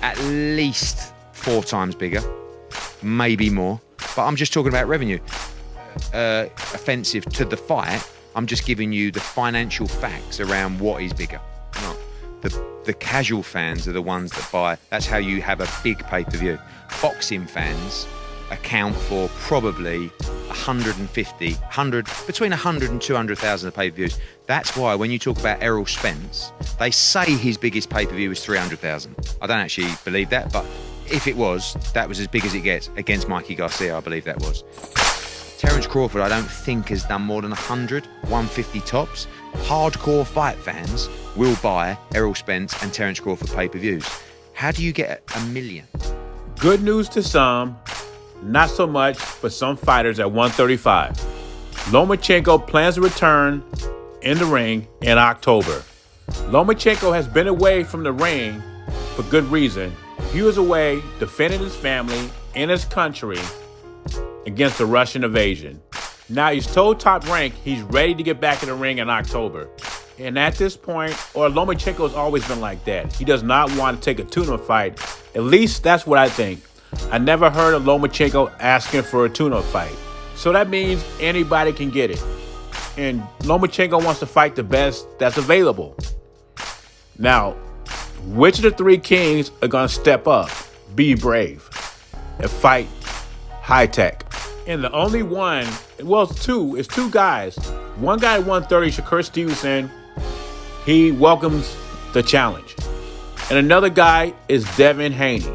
at least 4 times bigger, maybe more. But I'm just talking about revenue. Offensive to the fight, I'm just giving you the financial facts around what is bigger. Not the casual fans are the ones that buy. That's how you have a big pay-per-view. Boxing fans account for probably 100, between 100 and 200,000 of pay-per-views. That's why when you talk about Errol Spence, they say his biggest pay-per-view was 300,000. I don't actually believe that, but if it was, that was as big as it gets. Against Mikey Garcia, I believe that was. Terence Crawford, I don't think has done more than 100, 150 tops. Hardcore fight fans will buy Errol Spence and Terence Crawford pay-per-views. How do you get 1 million? Good news to some, not so much for some fighters at 135. Lomachenko plans to return in the ring in October. Lomachenko has been away from the ring for good reason. He was away defending his family and his country against the Russian invasion. Now he's told Top Rank he's ready to get back in the ring in October. And at this point, or Lomachenko's always been like that. He does not want to take a tuna fight. At least that's what I think. I never heard of Lomachenko asking for a tuna fight. So that means anybody can get it. And Lomachenko wants to fight the best that's available. Now, which of the 3 kings are going to step up, be brave, and fight high tech? And the only one, well, it's two guys. One guy at 130, Shakur Stevenson, he welcomes the challenge. And another guy is Devin Haney.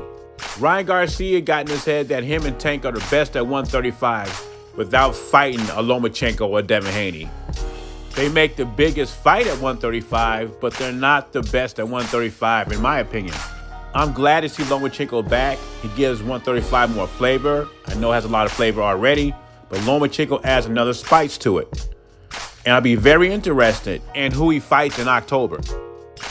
Ryan Garcia got in his head that him and Tank are the best at 135 without fighting a Lomachenko or Devin Haney. They make the biggest fight at 135, but they're not the best at 135, in my opinion. I'm glad to see Lomachenko back. He gives 135 more flavor. I know it has a lot of flavor already, but Lomachenko adds another spice to it. And I'll be very interested in who he fights in October.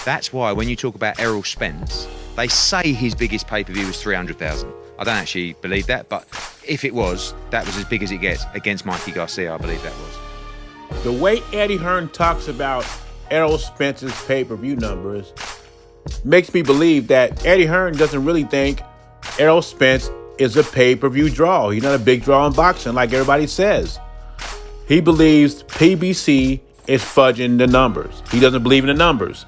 That's why when you talk about Errol Spence, they say his biggest pay-per-view was 300,000. I don't actually believe that, but if it was, that was as big as it gets. Against Mikey Garcia, I believe that was. The way Eddie Hearn talks about Errol Spence's pay-per-view numbers makes me believe that Eddie Hearn doesn't really think Errol Spence is a pay-per-view draw. He's not a big draw in boxing like everybody says. He believes PBC is fudging the numbers. He doesn't believe in the numbers.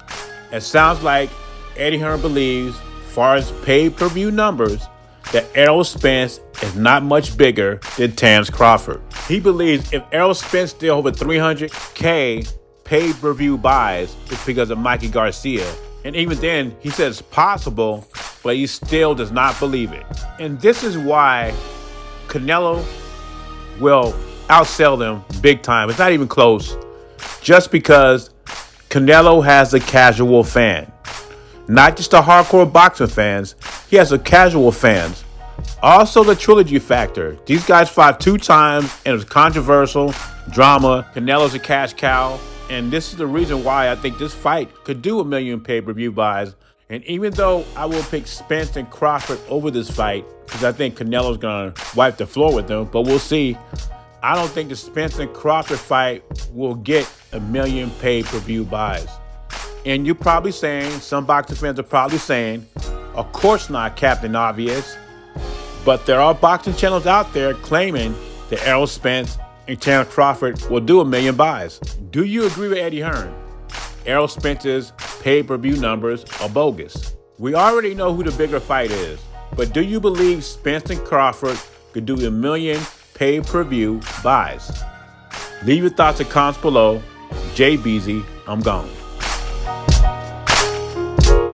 It sounds like Eddie Hearn believes, as far as pay-per-view numbers, that Errol Spence is not much bigger than Terence Crawford. He believes if Errol Spence still over 300K pay-per-view buys, it's because of Mikey Garcia. And even then, he says it's possible, but he still does not believe it. And this is why Canelo will outsell them big time. It's not even close. Just because Canelo has a casual fan. Not just the hardcore boxing fans. He has the casual fans. Also the trilogy factor. These guys fought 2 times and it was controversial, drama. Canelo's a cash cow. And this is the reason why I think this fight could do 1 million pay-per-view buys. And even though I will pick Spence and Crawford over this fight, because I think Canelo's going to wipe the floor with them, but we'll see. I don't think the Spence and Crawford fight will get 1 million pay-per-view buys. And you're probably saying, some boxing fans are probably saying, of course not, Captain Obvious. But there are boxing channels out there claiming that Errol Spence and Terence Crawford will do 1 million buys. Do you agree with Eddie Hearn? Errol Spence's pay-per-view numbers are bogus. We already know who the bigger fight is, but do you believe Spence and Crawford could do 1 million pay-per-view buys? Leave your thoughts and comments below. Jay Beezy, I'm gone.